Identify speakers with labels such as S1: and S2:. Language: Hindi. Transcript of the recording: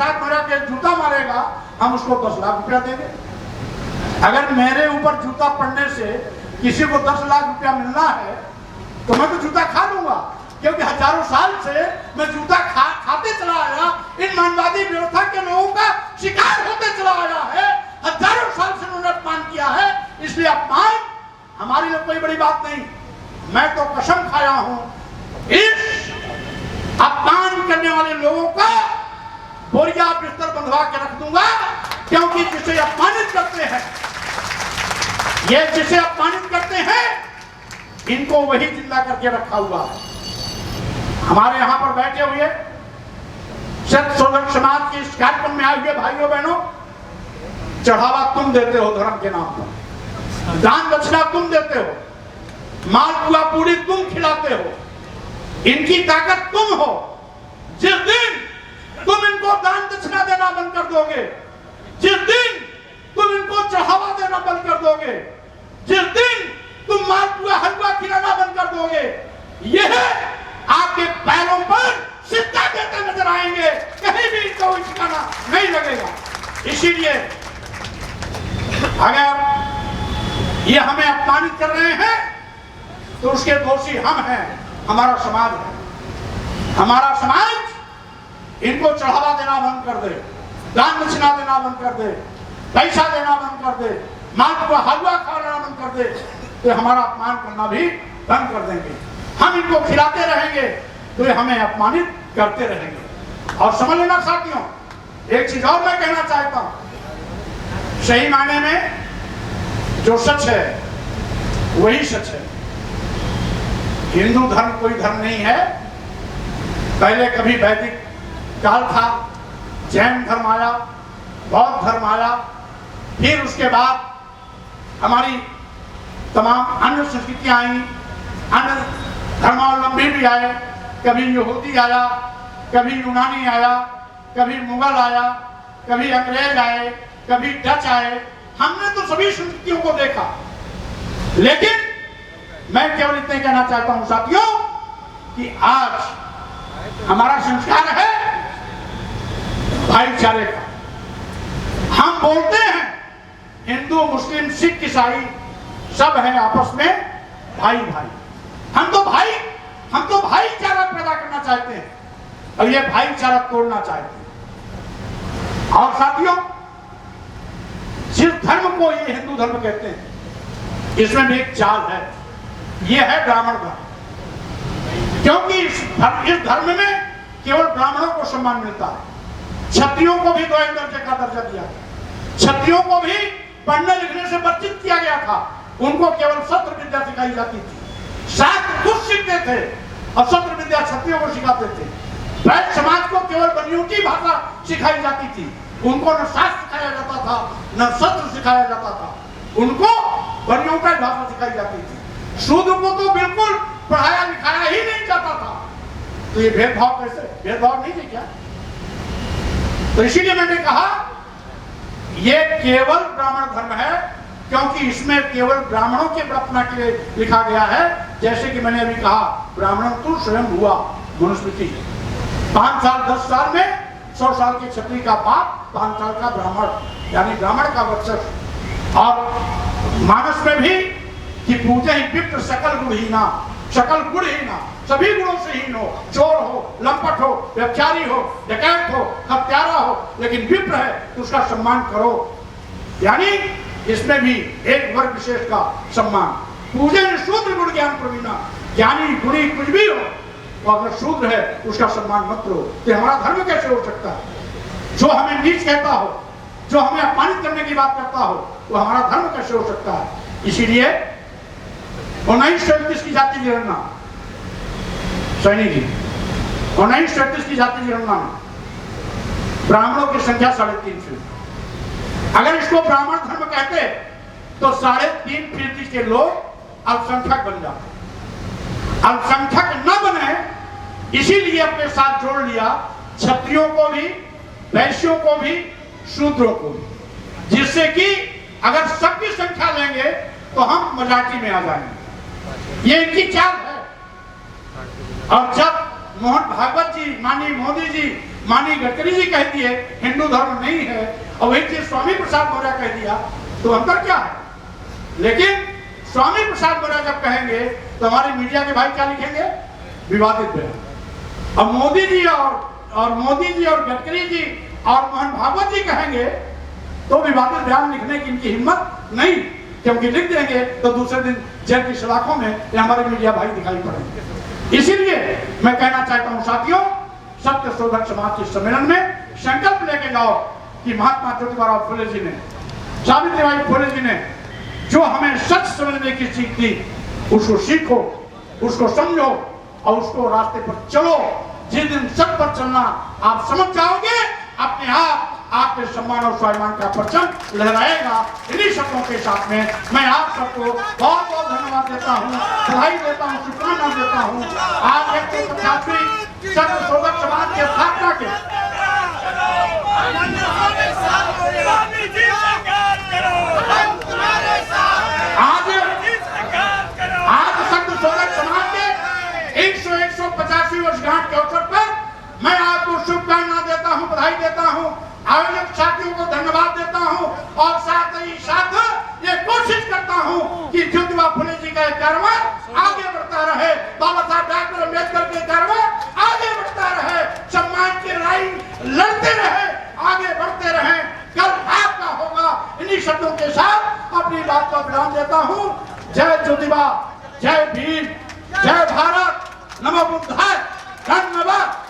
S1: प्रसाद मेरा के जूता मारेगा, हम उसको 10 लाख रुपया देंगे। अगर मेरे ऊपर जूता पड़ने से किसी को 10 लाख रुपया मिलना है तो मैं तो जूता खा लूंगा, क्योंकि हजारों साल से मैं जूता खाते चला आया, इन मनवादी व्यवस्था के लोगों का शिकार होते चला आया है। हजारों साल से उन्होंने अपमान किया है, इसलिए अपमान हमारे लिए कोई बड़ी बात नहीं। मैं तो कसम खाया हूं इस अपमान करने वाले लोगों का बोरिया बिस्तर बंधवा के रख दूंगा, क्योंकि जिसे अपमानित करते हैं, ये जिसे अपमानित करते हैं, इनको वही जिंदा करके रखा हुआ है। हमारे यहां पर बैठे हुए सत सोदर समाज के इस कार्यक्रम में आए हुए भाइयों बहनों, चढ़ावा तुम देते हो धर्म के नाम पर, दान दक्षिणा तुम देते हो, मालपुआ पूरी तुम खिलाते हो, इनकी ताकत तुम हो। जिस दिन तुम इनको दान दक्षिणा देना बंद कर दोगे, जिस दिन तुम इनको चढ़ावा देना बंद कर दोगे, जिस दिन तुम मालपुआ हलवा खिलाना बंद कर दोगे, यह आपके पैरों पर सिक्का देते नजर आएंगे, कहीं भी इनको ठिकाना नहीं लगेगा। इसीलिए अगर ये हमें अपमानित कर रहे हैं तो उसके दोषी हम हैं, हमारा समाज है। हमारा समाज इनको चढ़ावा देना बंद कर दे, दान दक्षिणा देना बंद कर दे, पैसा देना बंद कर दे, मालपुआ हलवा खाना बंद कर दे, तो हमारा अपमान करना भी बंद कर देंगे। हम इनको खिलाते रहेंगे तो ये हमें अपमानित करते रहेंगे। और समझ लेना साथियों, एक चीज और मैं कहना चाहता हूं, सही मायने में जो सच है वही सच है। हिंदू धर्म कोई धर्म नहीं है। पहले कभी वैदिक काल था, जैन धर्म आया, बौद्ध धर्म आया, फिर उसके बाद हमारी तमाम अन्य संस्कृतियां आई, अन्य धर्मावलंबी भी आए, कभी यहूदी आया, कभी यूनानी आया, कभी मुगल आया, कभी अंग्रेज आए, कभी डच आए। हमने तो सभी संस्कृतियों को देखा, लेकिन मैं केवल इतने कहना चाहता हूं साथियों कि आज हमारा संस्कार है भाईचारे का। हम बोलते हैं हिंदू मुस्लिम सिख ईसाई सब है आपस में भाई भाई। हम तो भाईचारा पैदा करना चाहते हैं और ये भाईचारा तोड़ना चाहते हैं। और साथियों, जिस धर्म को ये हिंदू धर्म कहते हैं, इसमें भी एक चाल है, ये है ब्राह्मण धर्म। क्योंकि इस धर्म में केवल ब्राह्मणों को सम्मान मिलता है। क्षत्रियों को भी 2 दर्जे का दर्जा दिया, क्षत्रियों को भी पढ़ने लिखने से वंचित किया गया था। उनको केवल सत्र विद्या सिखाई जाती थी, शास्त्र खुद सीखते थे और सत्र विद्या क्षत्रियों को सिखाते थे। वैश्य समाज को केवल बनियोटी भाषा सिखाई जाती थी, उनको न शास्त्र सिखाया जाता था न सत्र सिखाया जाता था, उनको बनियोटी भाषा सिखाई जाती थी। शूद्र को तो बिल्कुल पढ़ाया लिखाया ही नहीं जाता था। तो ये भेदभाव कैसे? भेदभाव नहीं है क्या? तो इसीलिए मैंने कहा ये केवल ब्राह्मण धर्म है, क्योंकि इसमें केवल ब्राह्मणों के बड़पना के लिए लिखा गया है। जैसे कि मैंने अभी कहा, ब्राह्मण तो स्वयं हुआ मनुस्मृति। 5 साल 10 साल में 100 साल के क्षत्रिय का बाप, 5 साल का ब्राह्मण, यानी ब्राह्मण का वर्चस्व। और मानस में भी कि पूजे ही विप्र सकल गुणहीना, सकल गुणहीना, सभी गुणों से हीन हो, चोर हो, लंपट हो, व्यभिचारी हो, डकैत हो, हत्यारा हो, लेकिन विप्र है तो उसका सम्मान करो। यानी इसमें भी एक वर्ग विशेष का सम्मान। पूजे ने शूद्र गुण ज्ञान प्रवीणा, ज्ञानी गुणी कुछ भी हो, तो अगर शूद्र है उसका सम्मान मत करो। तो हमारा धर्म कैसे हो सकता है? जो हमें नीच कहता हो, जो हमें अपमानित करने की बात करता हो, वो हमारा धर्म कैसे हो सकता है? इसीलिए 1937 की जाति जनगणना, सैनी जी, 1937 की जाति जनगणना में ब्राह्मणों की संख्या 3.5%। अगर इसको ब्राह्मण धर्म कहते तो 3.5% के लोग अल्पसंख्यक बन जाते। अल्पसंख्यक न बने इसीलिए अपने साथ जोड़ लिया क्षत्रियों को भी, वैश्यों को भी, शूद्रों को भी, जिससे कि अगर सबकी संख्या लेंगे तो हम मजाकी में आ जाएंगे। ये इनकी चाल है। और जब मोहन भागवत जी, माननीय मोदी जी माननीय गडकरी जी कह दिए हिंदू धर्म नहीं है, और वही चीज स्वामी प्रसाद मौर्य कह दिया, तो अंतर क्या है? लेकिन स्वामी प्रसाद मौर्य जब कहेंगे तो हमारे मीडिया के भाई क्या लिखेंगे? विवादित बयान। अब मोदी जी और गडकरी जी और मोहन भागवत जी कहेंगे तो विवादित बयान लिखने की इनकी हिम्मत नहीं, क्योंकि लिख देंगे तो दूसरे दिन जेल की सलाखों में ये हमारे मीडिया भाई दिखाई पड़ेंगे। इसीलिए मैं कहना चाहता हूं साथियों, सत्य शोधक समाज के सम्मेलन में संकल्प लेके जाओ कि महात्मा ज्योतिबा फुले जी ने, सावित्रीबाई फुले जी ने जो हमें सच समझने की सीख दी, उसको सीखो, उसको समझो और उसको रास्ते पर चलो। जिस दिन सच पर चलना आप समझ जाओगे, अपने आप आपके सम्मान और स्वाभिमान का परचम लहराएगा। इन्हीं शब्दों के साथ में मैं आप सबको बहुत बहुत धन्यवाद देता हूँ, बधाई देता हूँ, शुभकामना देता हूँ। आज 150वीं सत्य शोधक समाज के स्थापना के आज सत्य शोधक समाज के 150वीं वर्षगांठ के अवसर पर मैं आपको शुभकामना देता हूँ, बधाई देता हूँ, आयोजक साथियों को धन्यवाद देता हूँ और साथ ही साथ ये कोशिश करता हूँ कि ज्योतिबा फुले जी का कर्म आगे बढ़ता रहे, बाबा साहब डॉक्टर अम्बेडकर के कर्म आगे बढ़ता रहे, सम्मान की लड़ाई लड़ते रहे, आगे बढ़ते रहे, कल आपका होगा। इन्हीं शब्दों के साथ अपनी बात का विराम देता हूँ। जय ज्योतिबा, जय भीम, जय भारत, नमो बुद्धाय, धन्यवाद।